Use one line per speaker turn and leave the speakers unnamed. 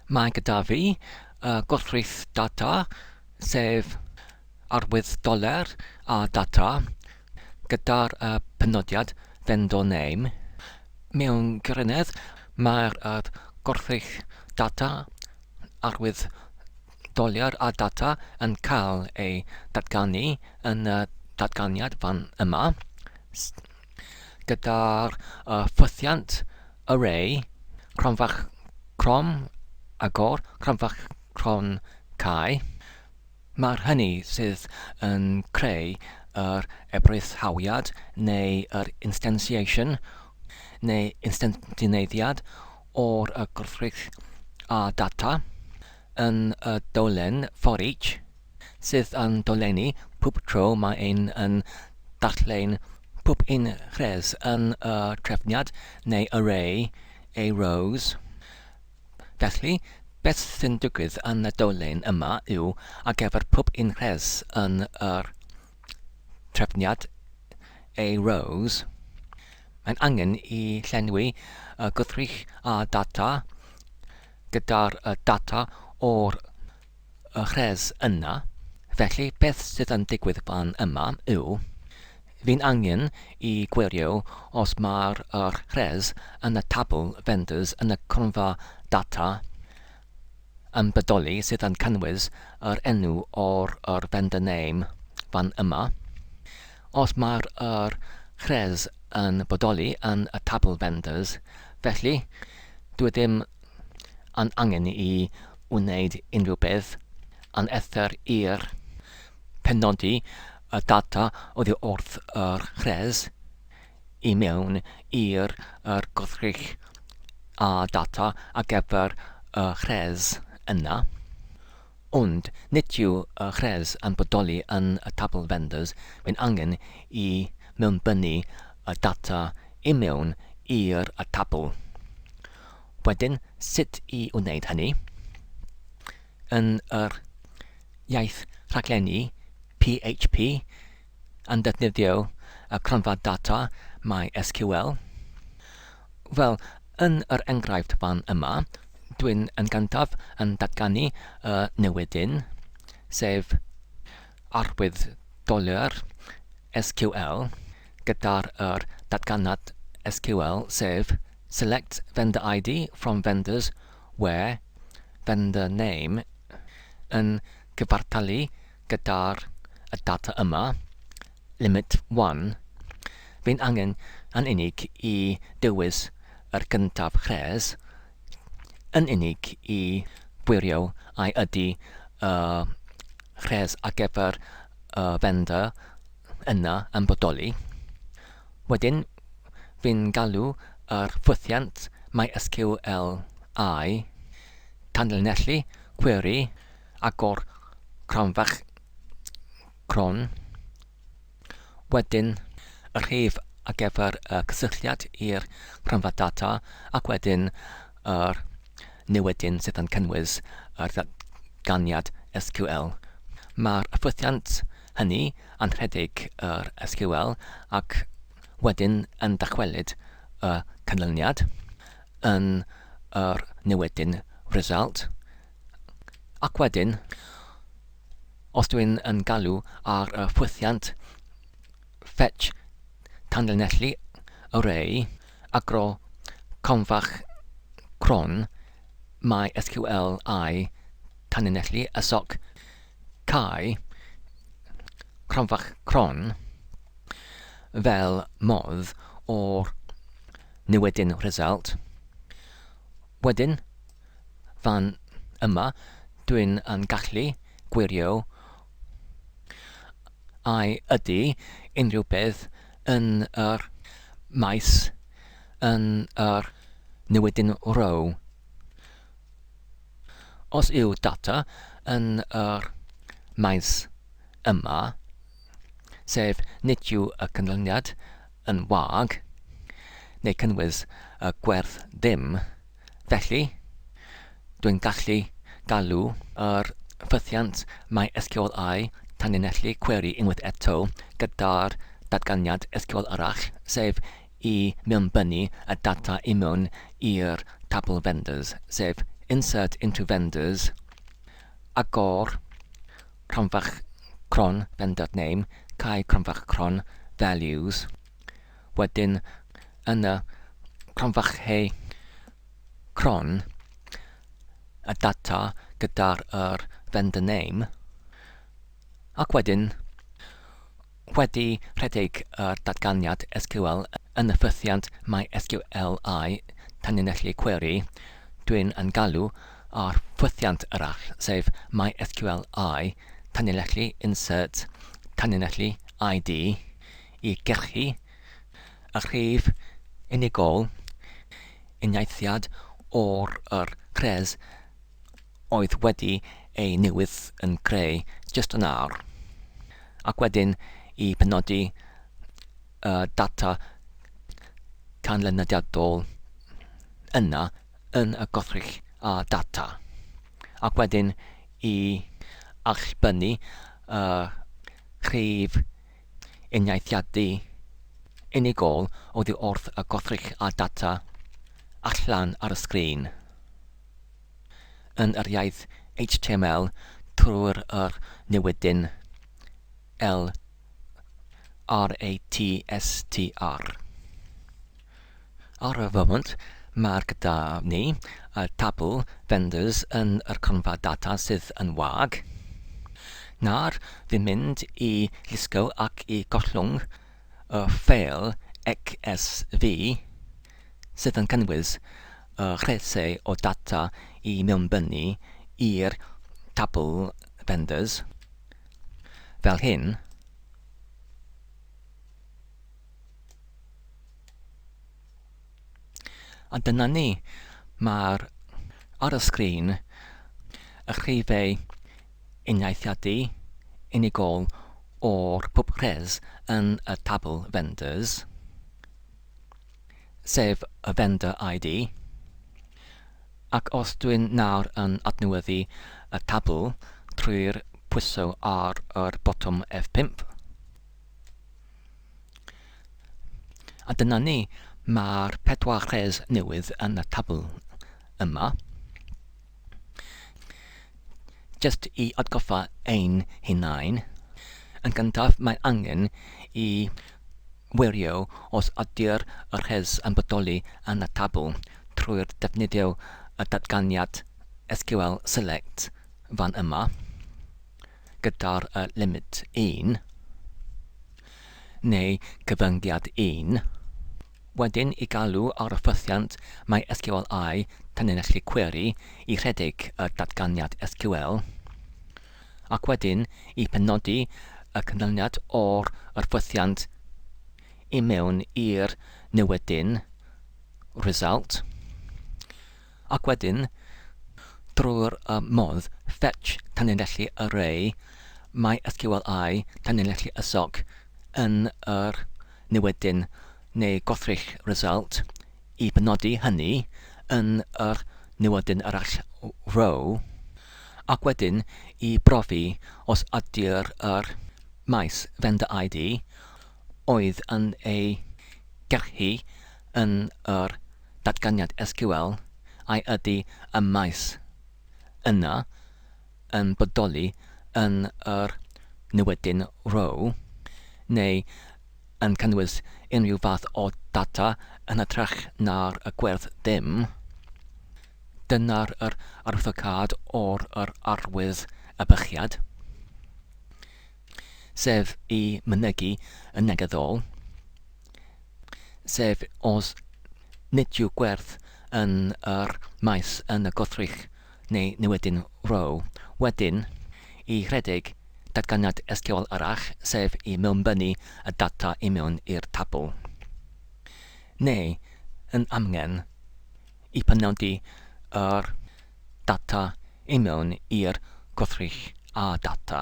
Mae gyda fi gwrthrych data, sef arwydd doler a data, gyda'r penodiad vendor name. Mewn gyrynedd, mae'r gwrthrych data, arwydd doler a data yn cael ei datganu yn y datganiad fan yma, gyda'r ffwythiant array, cronfach crom agor, cronfach cron cae. Mae'r hynny sydd yn creu yr ebrythhawiad neu yr instantiation neu instantineiddiad o'r gwrthrych a data yn y dolen for each sydd yn dolenni pwp tro mae ein yn darllen pwp un rhes yn y trefniad neu array ei rows. Felly, beth sy'n digwydd yn y dolen yma yw ar gyfer pwp un rhes yn yr trefniad ei rows, mae'n angen i llenwi gwrthrych a data gyda'r data o'r rhes yna. Felly, beth sydd yn digwydd fan yma yw fi'n angen i gwirio os mae'r rhes yn y tabl vendors yn y cronfa data yn bodoli sydd yn cynnwys yr enw o'r vendor name fan yma. Os mae'r rhes yn bodoli yn y tabl vendors, felly dwi ddim yn angen i wneud unrhyw beth yn ether i'r penodi y data oddi wrth yr rhes i mewn i'r gwrthrych a data ar gyfer y rhes yna. Ond nid yw y rhes yn bodoli yn y tabl vendors, mae'n angen i mewnbynnu y data i mewn i'r tabl. Wedyn, sut i wneud hynny? Yn yr iaith rhaglenni PHP yn defnyddio y cronfa data mysql. Wel, yn yr enghraifft fan yma, dwi'n yn gyntaf yn datganu newidyn, sef arwydd doler SQL gyda'r datganad SQL, sef select vendor ID from vendors where vendor name yn cyfartalu gyda'r data yma, limit 1. Fi'n angen yn unig i dewis yr gyntaf rhes, yn unig i gwirio ai ydy rhes ar gyfer vendor yna yn bodoli. Wedyn, fi'n galw yr ffwythiant mysql-i tanlinellu query agor cronfach cron. Wedyn, y rhif ar gyfer cysylltiad i'r cronfa data ac wedyn yr newidyn sydd yn cynnwys yr datganiad SQL. Mae'r ffwythiant hynny yn rhedeg yr SQL ac wedyn yn dychwelyd y canlyniad yn yr newidyn result. Ac wedyn, os dwi'n yn galw ar y ffwythiant fetch tanlinellu array agro cronfach cron mysql-i tanlinellu ysoc cae cronfach cron fel modd o'r newidyn result. Wedyn, fan yma, dwi'n yn gallu gwirio ai ydy unrhyw beth yn yr maes yn yr newidyn row. Os yw data yn yr maes yma, sef nid yw y canlyniad yn wag, neu cynnwys y gwerth ddim, felly dwi'n gallu galw yr ffwythiant mysql-i tanlinellu query unwaith eto gyda'r datganiad SQL arall, sef i mewnbynnu y data i mewn i'r tabl vendors, sef insert into vendors, agor, cronfach cron, vendor name, cae cronfach cron, values. Wedyn, yn y cronfach he cron, y data gyda'r vendor name, ac wedyn, wedi rhedeg datganiad SQL yn y ffythiant mysql tanlinellu query, dwi'n yn galw ar ffythiant arall, sef mysql tanlinellu insert tanlinellu ID i gerchu y rhif unigol uniaethiad o'r rhes oedd wedi ei newydd yn creu just yn awr, ac wedyn i penodi data canlyniadol yna yn y gothrych a data, ac wedyn i allbynnu rhif uniaethiadu unigol oddi wrth y gothrych a data allan ar y sgrin yn yr iaith HTML trwy'r newidyn ratstr. Ar y foment, mae'r gyda ni y tabl vendors yn yr cronfa data sydd yn wag. Nawr, fi'n mynd i lusgo ac i gollwng y ffeil xsv sydd yn cynnwys rhesau o data i mewnbynnu i'r tabl vendors fel hyn. A dyna ni, mae'r ar y sgrin y rhifau uniaethiadu unigol o'r pwp rhes yn y tabl vendors, sef y vendor ID, ac os dwi'n nawr yn adnewyddu y tabl trwy'r pwyso ar yr botwm F5, a dyna ni, mae'r 4 rhes newydd yn y tabl yma. Just i atgoffa ein hunain, yn gyntaf mae angen i wirio os ydy'r rhes yn bodoli yn y tabl trwy'r defnyddio y datganiad SQL select fan yma gyda'r limit 1 neu cyfyngiad 1. Wedyn i galw ar y ffythiant mysql tanlinellu query i rhedeg y datganiad SQL, ac wedyn i penodi y canlyniad o'r ffythiant i mewn i'r newidyn result, ac wedyn drwy'r modd fetch tanlinellu array mysql tanlinellu ysog yn yr newidyn neu gothrych result i benodi hynny yn yr newidyn arall row, ac wedyn i brofi os ydy'r maes vendor ID oedd yn ei gerchu yn yr datganiad SQL ai ydy y maes yna yn bodoli yn yr newidyn row neu yn cynnwys unrhyw fath o data yn hytrach na'r gwerth dim. Dyna'r arwyddocâd o'r arwydd y bychiad, sef i mynegu y negyddol, sef os nid yw gwerth yn yr maes yn y gothrych neu newidyn row, wedyn i rhedeg datganiad SQL arall, sef i mewnbynnu y data i mewn i'r tabl. Neu, yn amgen, i penodi yr data i mewn i'r gothrych a data.